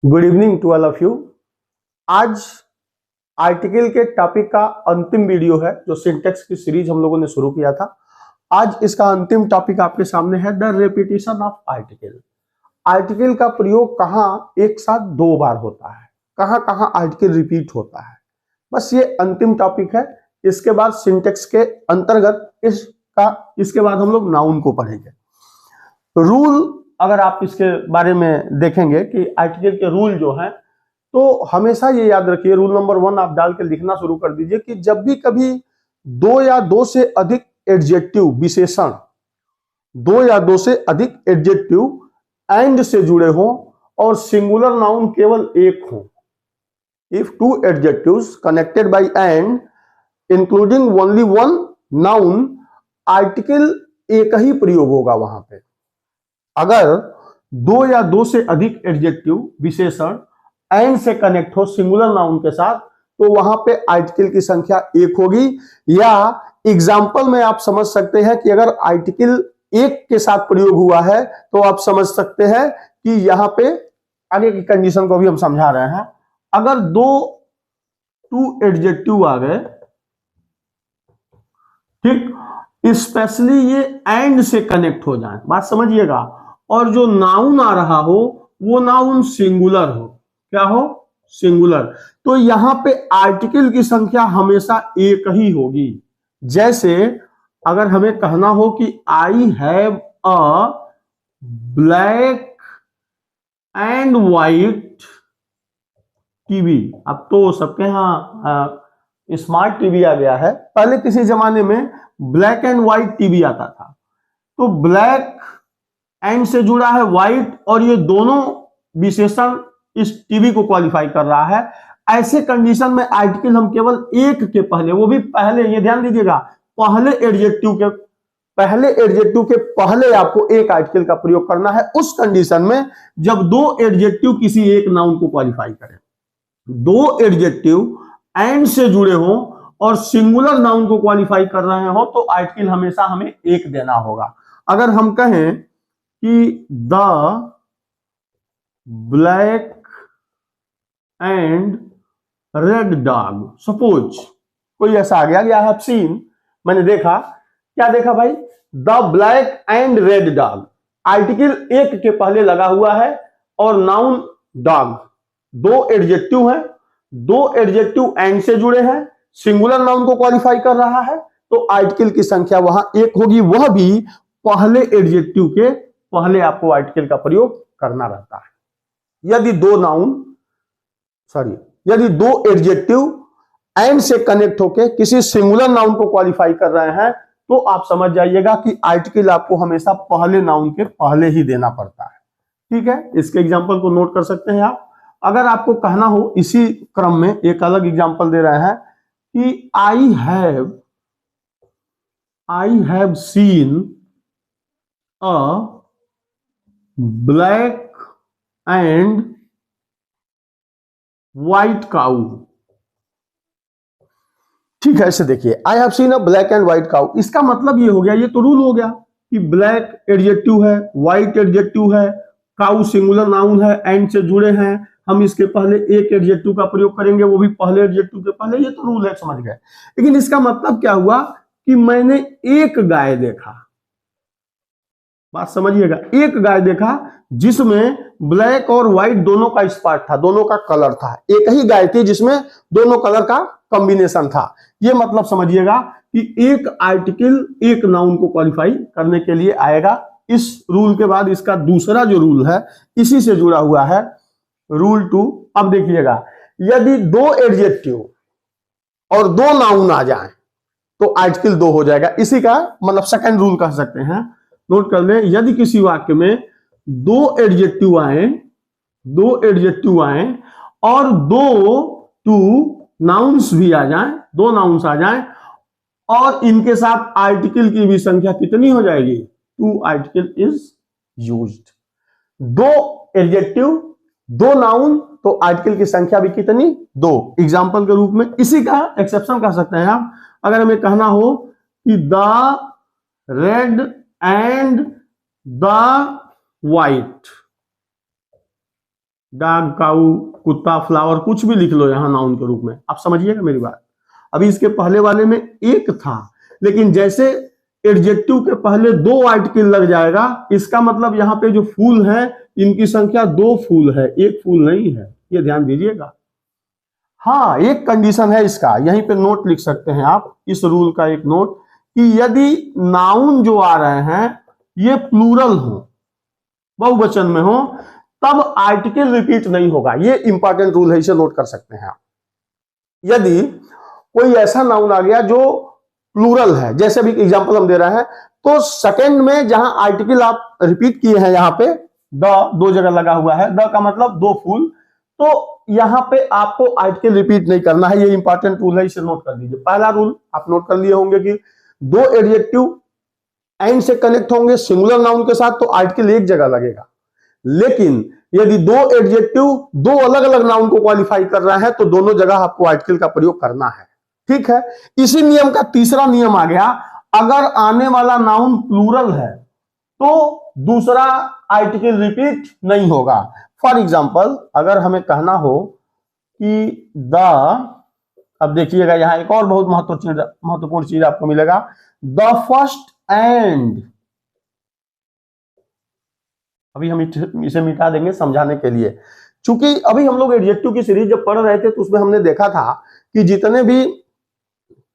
Good evening to all of you. आज article के topic का अंतिम वीडियो है जो सिंटेक्स की सीरीज हम लोगों ने शुरू किया था। आज इसका अंतिम टॉपिक आपके सामने है the repetition of article. Article का प्रयोग कहाँ एक साथ दो बार होता है, कहाँ कहाँ आर्टिकल रिपीट होता है, बस ये अंतिम टॉपिक है। इसके बाद सिंटेक्स के अंतर्गत इसके बाद हम लोग नाउन को पढ़ेंगे। रूल अगर आप इसके बारे में देखेंगे कि आर्टिकल के रूल जो है, तो हमेशा ये याद रखिए, रूल नंबर 1 आप डाल के लिखना शुरू कर दीजिए कि जब भी कभी दो या दो से अधिक एडजेक्टिव विशेषण, दो या दो से अधिक एडजेक्टिव एंड से जुड़े हों और सिंगुलर नाउन केवल एक हो, if two adjectives connected by and including only one noun, article एक ही प्रयोग होगा वहां पे। अगर दो या दो से अधिक एडजेक्टिव विशेषण एंड से कनेक्ट हो सिंगुलर नाउन के साथ, तो वहां पे आर्टिकल की संख्या एक होगी। या एग्जाम्पल में आप समझ सकते हैं कि अगर आर्टिकल एक के साथ प्रयोग हुआ है तो आप समझ सकते हैं कि यहां पे आगे की कंडीशन को भी हम समझा रहे हैं। अगर टू एडजेक्टिव आ गए, ठीक, स्पेशली ये एंड से कनेक्ट हो जाए, बात समझिएगा, और जो नाउन आ रहा हो वो नाउन सिंगुलर हो, क्या हो, सिंगुलर, तो यहां पे आर्टिकल की संख्या हमेशा एक ही होगी। जैसे अगर हमें कहना हो कि I have a black and white TV. अब तो सबके यहां स्मार्ट टीवी आ गया है, पहले किसी जमाने में ब्लैक एंड व्हाइट टीवी आता था। तो ब्लैक एंड से जुड़ा है व्हाइट, और ये दोनों विशेषण इस टीवी को क्वालिफाई कर रहा है। ऐसे कंडीशन में आर्टिकल हम केवल एक के पहले, वो भी पहले, ये ध्यान दीजिएगा, पहले एडजेक्टिव के पहले आपको एक आर्टिकल का प्रयोग करना है। उस कंडीशन में जब दो एडजेक्टिव किसी एक नाउन को क्वालिफाई करें, दो एडजेक्टिव एंड से जुड़े हों और सिंगुलर नाउन को क्वालिफाई कर रहे हो, तो आर्टिकल हमेशा हमें एक देना होगा। अगर हम कहें कि the black and red dog, suppose कोई ऐसा आ गया कि आई हैव सीन, मैंने देखा, क्या देखा भाई, the black and red dog, article एक के पहले लगा हुआ है और नाउन डॉग, दो एडजेक्टिव है, दो एडजेक्टिव एंड से जुड़े हैं, सिंगुलर नाउन को क्वालिफाई कर रहा है, तो आर्टिकल की संख्या वहां एक होगी, वह भी पहले एडजेक्टिव के पहले आपको आर्टिकल का प्रयोग करना रहता है। यदि दो एडजेक्टिव एंड से कनेक्ट होकर किसी सिंगुलर नाउन को क्वालिफाई कर रहे हैं, तो आप समझ जाइएगा कि आर्टिकल आपको हमेशा पहले नाउन के पहले ही देना पड़ता है। ठीक है, इसके एग्जांपल को नोट कर सकते हैं आप। अगर आपको कहना हो, इसी क्रम में एक अलग एग्जांपल दे रहे हैं कि I have seen a black and white cow. ठीक है, ऐसे देखिए, I have seen a black and white cow, इसका मतलब ये हो गया, ये तो रूल हो गया कि ब्लैक एडजेक्टिव है, व्हाइट एडजेक्टिव है, काउ सिंगुलर नाउन है, एंड से जुड़े हैं, हम इसके पहले एक एडजेक्टिव का प्रयोग करेंगे, वो भी पहले एडजेक्टिव के पहले, ये तो रूल है, समझ गए। लेकिन इसका मतलब क्या हुआ कि मैंने एक गाय देखा, बात समझिएगा, एक गाय देखा जिसमें ब्लैक और व्हाइट दोनों का स्पॉट था, दोनों का कलर था, एक ही गाय थी जिसमें दोनों कलर का कॉम्बिनेशन था। ये मतलब समझिएगा कि एक आर्टिकल एक नाउन को क्वालिफाई करने के लिए आएगा। इस रूल के बाद इसका दूसरा जो रूल है इसी से जुड़ा हुआ है, रूल 2। अब देखिएगा, यदि दो एडजेक्टिव और दो नाउन आ जाए तो आर्टिकल दो हो जाएगा, इसी का मतलब सेकंड रूल कह सकते हैं। नोट कर ले, यदि किसी वाक्य में दो एडजेक्टिव आए और टू नाउन्स भी आ जाएं, दो नाउन्स आ जाएं, और इनके साथ आर्टिकल की भी संख्या कितनी हो जाएगी, टू आर्टिकल इज यूज्ड। दो एडजेक्टिव, दो नाउन, तो आर्टिकल की संख्या भी कितनी, दो। एग्जाम्पल के रूप में इसी का एक्सेप्शन कह सकते हैं आप। अगर हमें कहना हो कि the red and the white, dog, cow, कुत्ता, फ्लावर, कुछ भी लिख लो यहां नाउन के रूप में। आप समझिएगा मेरी बात। अभी इसके पहले वाले में एक था, लेकिन जैसे एडजेक्टिव के पहले दो आर्टिकल लग जाएगा, इसका मतलब यहाँ पे जो फूल है इनकी संख्या दो फूल है, एक फूल नहीं है, ये ध्यान दीजिएगा। हाँ, एक कंडीशन है इसका, यहीं पे नोट लिख सकते हैं आप, इस रूल का एक नोट, कि यदि नाउन जो आ रहे हैं ये प्लूरल हो, बहुवचन में हो, तब आर्टिकल रिपीट नहीं होगा। ये इंपॉर्टेंट रूल है, इसे नोट कर सकते हैं आप। यदि कोई ऐसा नाउन आ गया जो प्लूरल है, जैसे अभी एग्जांपल हम दे रहे हैं, तो सेकंड में जहां आर्टिकल आप रिपीट किए हैं, यहां पे द दो जगह लगा हुआ है, द का मतलब दो फूल, तो यहां पे आपको आर्टिकल रिपीट नहीं करना है। ये इंपॉर्टेंट रूल है, इसे नोट कर लीजिए। पहला रूल आप नोट कर लिए होंगे कि दो एडजेक्टिव एंड से कनेक्ट होंगे सिंगुलर नाउन के साथ तो आर्टिकल एक जगह लगेगा, लेकिन यदि दो एडजेक्टिव दो अलग अलग नाउन को क्वालिफाई कर रहा है तो दोनों जगह आपको आर्टिकल का प्रयोग करना है। ठीक है, इसी नियम का तीसरा नियम आ गया, अगर आने वाला नाउन प्लूरल है तो दूसरा आर्टिकल रिपीट नहीं होगा। फॉर एग्जाम्पल, अगर हमें कहना हो कि द, अब देखिएगा यहां एक और बहुत महत्वपूर्ण चीज आपको मिलेगा, द फर्स्ट एंड। अभी हम इसे मिटा देंगे समझाने के लिए, चूंकि अभी हम लोग एडजेक्टिव की सीरीज जब पढ़ रहे थे तो उसमें हमने देखा था कि जितने भी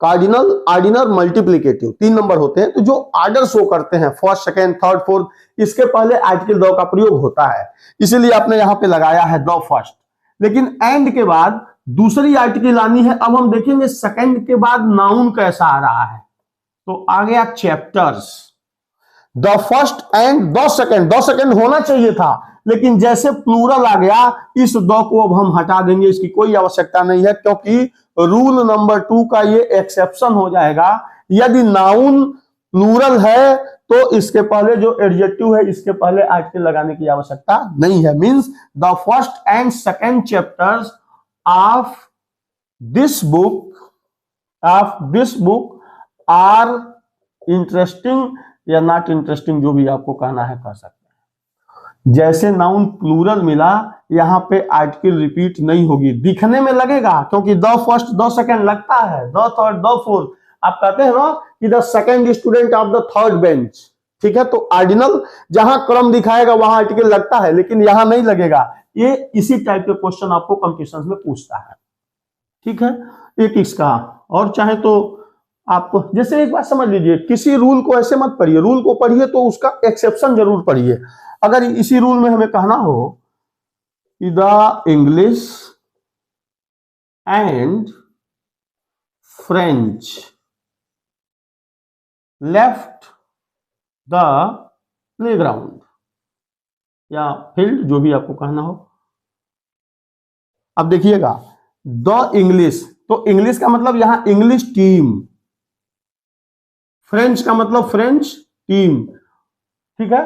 कार्डिनल, ऑर्डिनल, मल्टीप्लिकेटिव 3 नंबर होते हैं, तो जो ऑर्डर शो करते हैं फर्स्ट, सेकंड, थर्ड, फोर्थ, इसके पहले आर्टिकल द का प्रयोग होता है, इसीलिए आपने यहां पे लगाया है द फर्स्ट। लेकिन एंड के बाद दूसरी आर्टिकल आनी है। अब हम देखेंगे सेकंड के बाद नाउन कैसा आ रहा है, तो आ गया chapters. The first and the second, the second होना चाहिए था, लेकिन जैसे प्लूरल आ गया, इस द को अब हम हटा देंगे, इसकी कोई आवश्यकता नहीं है, क्योंकि रूल नंबर 2 का ये एक्सेप्शन हो जाएगा। यदि नाउन प्लूरल है तो इसके पहले जो एडजेक्टिव है इसके पहले आर्टिकल लगाने की आवश्यकता नहीं है। Means the first and second chapters of this book are interesting या नॉट इंटरेस्टिंग, जो भी आपको कहना है कह सकते हैं। जैसे नाउन प्लूरल मिला, यहां पे आर्टिकल रिपीट नहीं होगी, दिखने में लगेगा क्योंकि द फर्स्ट द सेकंड लगता है, द थर्ड द फोर्थ, आप कहते हैं ना कि the second student of the third bench. ठीक है, तो ऑर्डिनल जहां क्रम दिखाएगा वहां आर्टिकल लगता है, लेकिन यहां नहीं लगेगा। ये इसी टाइप के क्वेश्चन आपको कंपटीशन में पूछता है। ठीक है, एक इसका, और चाहे तो आप जैसे एक बात समझ लीजिए, किसी रूल को ऐसे मत पढ़िए, रूल को पढ़िए तो उसका एक्सेप्शन जरूर पढ़िए। अगर इसी रूल में हमें कहना हो कि the English and French left the playground या फील्ड, जो भी आपको कहना हो। अब देखिएगा, द इंग्लिश, तो इंग्लिश का मतलब यहां इंग्लिश टीम, फ्रेंच का मतलब फ्रेंच टीम। ठीक है,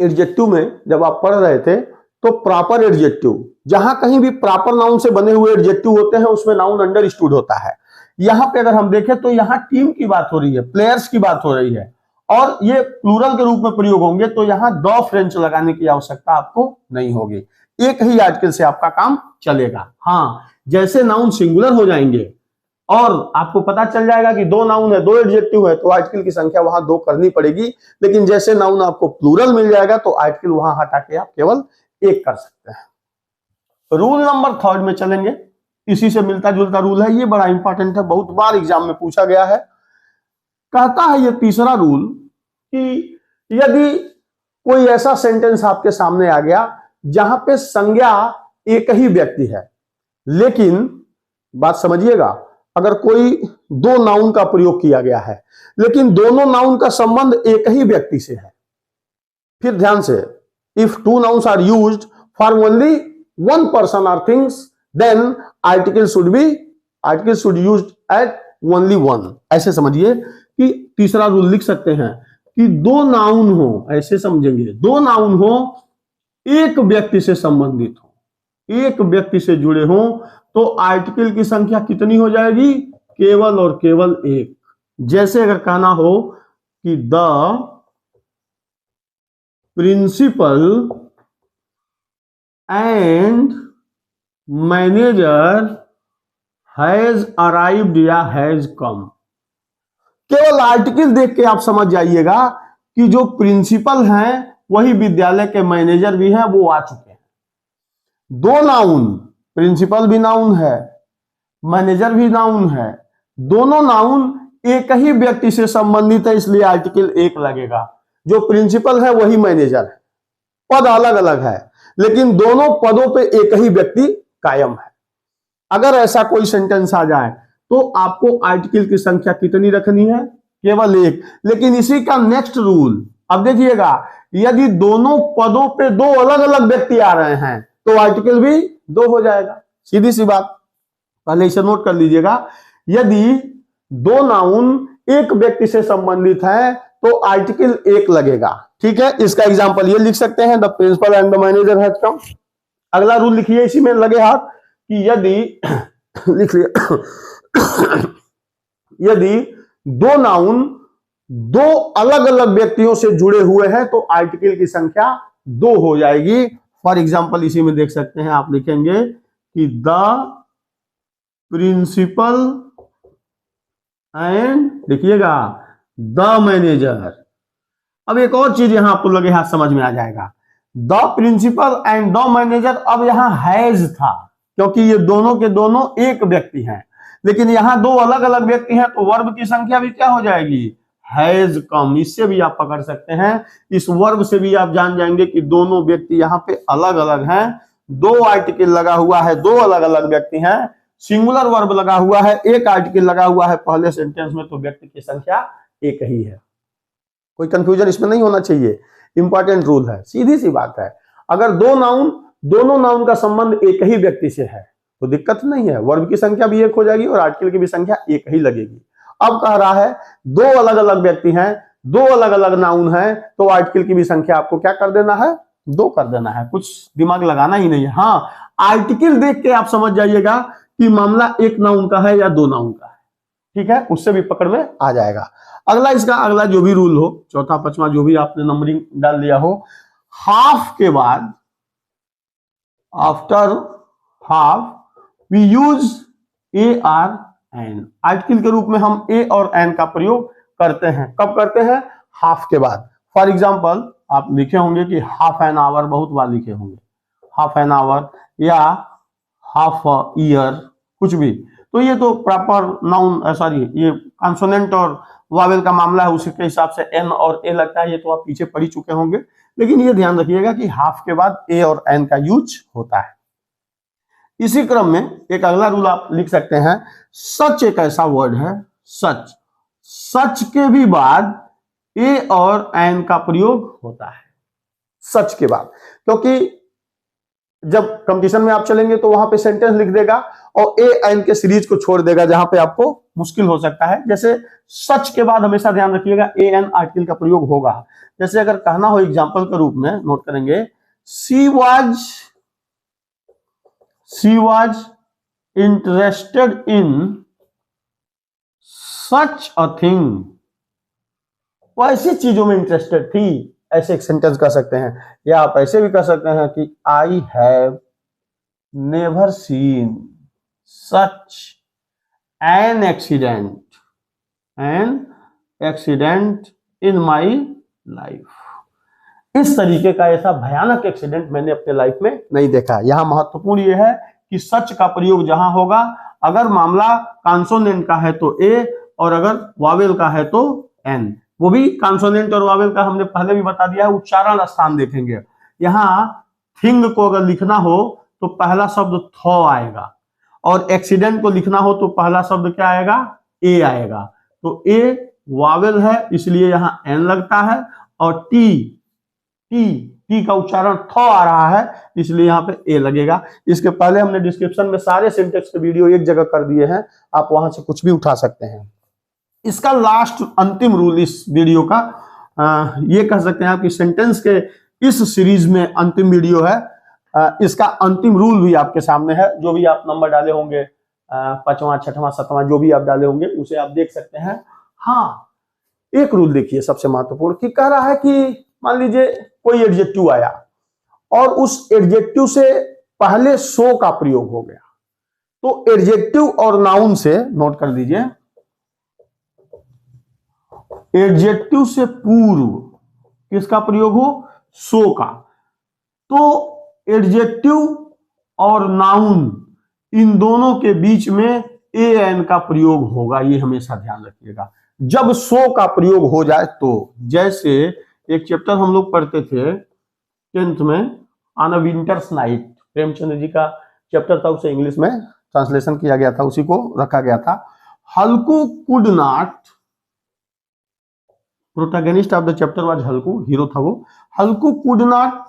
एडजेक्टिव में जब आप पढ़ रहे थे तो प्रॉपर एडजेक्टिव, जहां कहीं भी प्रॉपर नाउन से बने हुए एडजेक्टिव होते हैं उसमें नाउन अंडरस्टूड होता है। यहां पे अगर हम देखें तो यहां टीम की बात हो रही है, प्लेयर्स की बात हो रही है, और ये प्लूरल के रूप में प्रयोग होंगे, तो यहां द फ्रेंच लगाने की आवश्यकता आपको नहीं होगी, एक ही आर्टिकल से आपका काम चलेगा। हाँ, जैसे नाउन सिंगुलर हो जाएंगे और आपको पता चल जाएगा कि दो नाउन है, दो एडजेक्टिव है, तो आर्टिकल की संख्या वहां दो करनी पड़ेगी। लेकिन जैसे नाउन आपको प्लूरल मिल जाएगा तो आर्टिकल वहां हटा के आप केवल एक कर सकते हैं। रूल नंबर 3 में चलेंगे, इसी से मिलता जुलता रूल है, ये बड़ा इंपॉर्टेंट है, बहुत बार एग्जाम में पूछा गया है। कहता है ये तीसरा रूल कि यदि कोई ऐसा सेंटेंस आपके सामने आ गया जहां पे संज्ञा एक ही व्यक्ति है, लेकिन बात समझिएगा, अगर कोई दो नाउन का प्रयोग किया गया है लेकिन दोनों नाउन का संबंध एक ही व्यक्ति से है, फिर ध्यान से, if two nouns are used for only one person और things, then article should used at only one. ऐसे समझिए कि तीसरा रूल लिख सकते हैं कि दो नाउन हो, ऐसे समझेंगे, दो नाउन हो, एक व्यक्ति से संबंधित हो, एक व्यक्ति से जुड़े हो, तो आर्टिकल की संख्या कितनी हो जाएगी? केवल और केवल एक। जैसे अगर कहना हो कि the principal and manager has arrived या हैज कम। केवल आर्टिकल देख के आप समझ जाइएगा कि जो प्रिंसिपल हैं वही विद्यालय के मैनेजर भी हैं, वो आ चुके हैं। दो नाउन, प्रिंसिपल भी नाउन है, मैनेजर भी नाउन है, दोनों नाउन एक ही व्यक्ति से संबंधित है, इसलिए आर्टिकल एक लगेगा। जो प्रिंसिपल है वही मैनेजर है, पद अलग अलग है लेकिन दोनों पदों पे एक ही व्यक्ति कायम है। अगर ऐसा कोई सेंटेंस आ जाए तो आपको आर्टिकल की संख्या कितनी रखनी है? केवल एक। लेकिन इसी का नेक्स्ट रूल अब देखिएगा, यदि दोनों पदों पे दो अलग अलग व्यक्ति आ रहे हैं तो आर्टिकल भी दो हो जाएगा। सीधी सी बात, पहले इसे नोट कर लीजिएगा। यदि दो नाउन एक व्यक्ति से संबंधित है तो आर्टिकल एक लगेगा। ठीक है, इसका एग्जांपल ये लिख सकते हैं, the principal and the manager has come. अगला रूल लिखिए, इसी में लगे हाथ, कि यदि लिख लिया यदि दो नाउन दो अलग अलग व्यक्तियों से जुड़े हुए हैं तो आर्टिकल की संख्या दो हो जाएगी। फॉर एग्जांपल इसी में देख सकते हैं, आप लिखेंगे कि द प्रिंसिपल एंड, देखिएगा, द मैनेजर। अब एक और चीज यहां आपको लगे हाथ समझ में आ जाएगा, the principal and the manager. अब यहां हैज था क्योंकि ये दोनों के दोनों एक व्यक्ति हैं, लेकिन यहां दो अलग अलग व्यक्ति हैं तो वर्ब की संख्या भी क्या हो जाएगी? Has come. इससे भी आप पकड़ सकते हैं, इस वर्ब से भी आप जान जाएंगे कि दोनों व्यक्ति यहां पे अलग अलग हैं। दो आर्टिकल लगा हुआ है, दो अलग अलग व्यक्ति हैं, सिंगुलर वर्ब लगा हुआ है, एक आर्टिकल लगा हुआ है पहले सेंटेंस में, तो व्यक्ति की संख्या एक ही है। कोई कंफ्यूजन इसमें नहीं होना चाहिए, इंपॉर्टेंट रूल है, सीधी सी बात है। अगर दोनों नाउन का संबंध एक ही व्यक्ति से है तो दिक्कत नहीं है, वर्ब की संख्या भी एक हो जाएगी और आर्टिकल की भी संख्या एक ही लगेगी। अब कह रहा है दो अलग अलग व्यक्ति हैं, दो अलग अलग नाउन हैं, तो आर्टिकल की भी संख्या आपको क्या कर देना है? दो कर देना है, कुछ दिमाग लगाना ही नहीं है। हाँ, आर्टिकल देख के आप समझ जाइएगा कि मामला एक नाउन का है या दो नाउन का है। ठीक है, उससे भी पकड़ में आ जाएगा। अगला जो भी रूल हो, चौथा पांचवा जो भी आपने नंबरिंग डाल दिया हो, हाफ के बाद, after half we use a or an. Article के रूप में हम ए और एन का प्रयोग करते हैं। कब करते हैं? हाफ के बाद। फॉर एग्जाम्पल आप लिखे होंगे कि हाफ एन आवर, बहुत बार लिखे होंगे हाफ एन आवर या हाफ ईयर, कुछ भी। तो ये तो प्रॉपर नाउन, सॉरी, ये कॉन्सोनेंट और वावेल का मामला है, उसी के हिसाब से एन और ए लगता है। ये तो आप पीछे पढ़ चुके होंगे, लेकिन ये ध्यान रखिएगा कि हाफ के बाद ए और एन का यूज होता है। इसी क्रम में एक अगला रूल आप लिख सकते हैं, सच एक ऐसा वर्ड है, सच, सच के भी बाद ए और एन का प्रयोग होता है। सच के बाद, क्योंकि जब कंपटीशन में आप चलेंगे तो वहां पे सेंटेंस लिख देगा और ए एन के सीरीज को छोड़ देगा जहां पे आपको मुश्किल हो सकता है। जैसे सच के बाद हमेशा ध्यान रखिएगा ए एन आर्टिकल का प्रयोग होगा। जैसे अगर कहना हो एग्जाम्पल के रूप में, नोट करेंगे, she was interested in such a thing। वो ऐसी चीजों में इंटरेस्टेड थी, ऐसे एक सेंटेंस कर सकते हैं। या आप ऐसे भी कर सकते हैं कि I have never seen such an accident in my life. इस तरीके का ऐसा भयानक एक्सीडेंट मैंने अपने लाइफ में नहीं देखा। यहां महत्वपूर्ण यह है कि सच का प्रयोग जहां होगा, अगर मामला कॉन्सोनेंट का है तो ए, और अगर वावेल का है तो एन। वो भी कॉन्सोनेंट और वावेल का हमने पहले भी बता दिया है, उच्चारण स्थान देखेंगे। यहां थिंग को अगर लिखना हो तो पहला शब्द थॉ आएगा, और एक्सीडेंट को लिखना हो तो पहला शब्द क्या आएगा? ए आएगा। तो ए वावेल है इसलिए यहां एन लगता है, और टी का उच्चारण थॉ आ रहा है इसलिए यहां पे ए लगेगा। इसके पहले हमने डिस्क्रिप्शन में सारे सिंटेक्स के वीडियो एक जगह कर दिए हैं, आप वहां से कुछ भी उठा सकते हैं। इसका लास्ट अंतिम रूल इस वीडियो का, ये कह सकते हैं आप कि सेंटेंस के इस सीरीज में अंतिम वीडियो है। इसका अंतिम रूल भी आपके सामने है, जो भी आप नंबर डाले होंगे, 5वां 6वां 7वां जो भी आप डाले होंगे उसे आप देख सकते हैं। हाँ, एक रूल देखिए सबसे महत्वपूर्ण, कि कह रहा है कि मान लीजिए कोई एडजेक्टिव आया और उस एडजेक्टिव से पहले सो का प्रयोग हो गया, तो एडजेक्टिव और नाउन से, नोट कर दीजिए, एडजेक्टिव से पूर्व किसका प्रयोग हो, सो का। तो एडजेक्टिव और नाउन इन दोनों के बीच में ए एन का प्रयोग होगा, ये हमेशा ध्यान रखिएगा जब सो का प्रयोग हो जाए तो। जैसे एक चैप्टर हम लोग पढ़ते थे 10th में, on a winter's night, Premchandra ji का चैप्टर था, उसे इंग्लिश में ट्रांसलेशन किया गया था, उसी को रखा गया था। Halku could not, protagonist of the chapter was Halku, hero था वो। Halku could not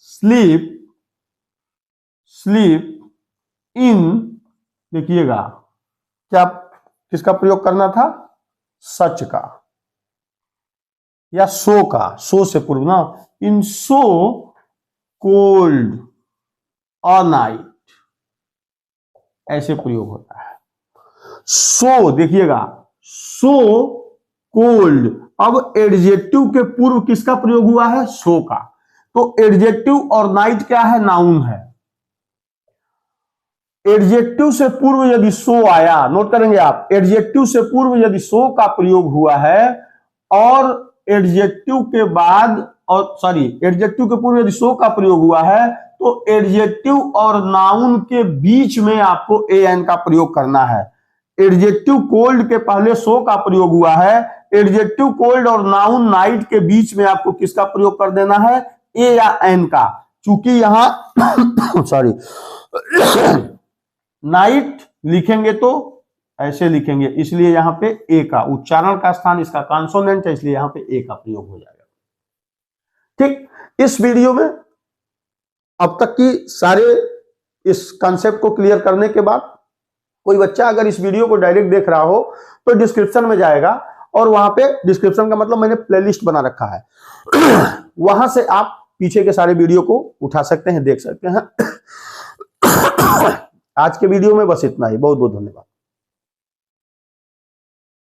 sleep in, देखिएगा क्या किसका प्रयोग करना था, सच का या सो का, सो से पूर्व ना, इन सो कोल्ड अ नाइट, ऐसे प्रयोग होता है। सो देखिएगा, सो कोल्ड, अब एडजेक्टिव के पूर्व किसका प्रयोग हुआ है, सो का। तो एडजेक्टिव और नाइट क्या है, नाउन है। एडजेक्टिव से पूर्व यदि सो आया, नोट करेंगे आप, एडजेक्टिव से पूर्व यदि सो का प्रयोग हुआ है और एडजेक्टिव के बाद, और सॉरी, एडजेक्टिव के पूर्व यदि सो का प्रयोग हुआ है तो एडजेक्टिव और नाउन के बीच में आपको ए एन का प्रयोग करना है। एडजेक्टिव कोल्ड के पहले सो का प्रयोग हुआ है, एडजेक्टिव कोल्ड और नाउन नाइट के बीच में आपको किसका प्रयोग कर देना है, ए या एन का। चूंकि यहां सॉरी नाइट लिखेंगे तो ऐसे लिखेंगे, इसलिए यहां पे ए का उच्चारण का स्थान इसका कॉन्सोनेंट है, इसलिए यहां पे ए का प्रयोग हो जाएगा। ठीक, इस वीडियो में अब तक की सारे इस कॉन्सेप्ट को क्लियर करने के बाद कोई बच्चा अगर इस वीडियो को डायरेक्ट देख रहा हो तो डिस्क्रिप्शन में जाएगा, और वहां पे डिस्क्रिप्शन का मतलब मैंने प्लेलिस्ट बना रखा है वहां से आप पीछे के सारे वीडियो को उठा सकते हैं, देख सकते हैं। आज के वीडियो में बस इतना ही, बहुत बहुत धन्यवाद।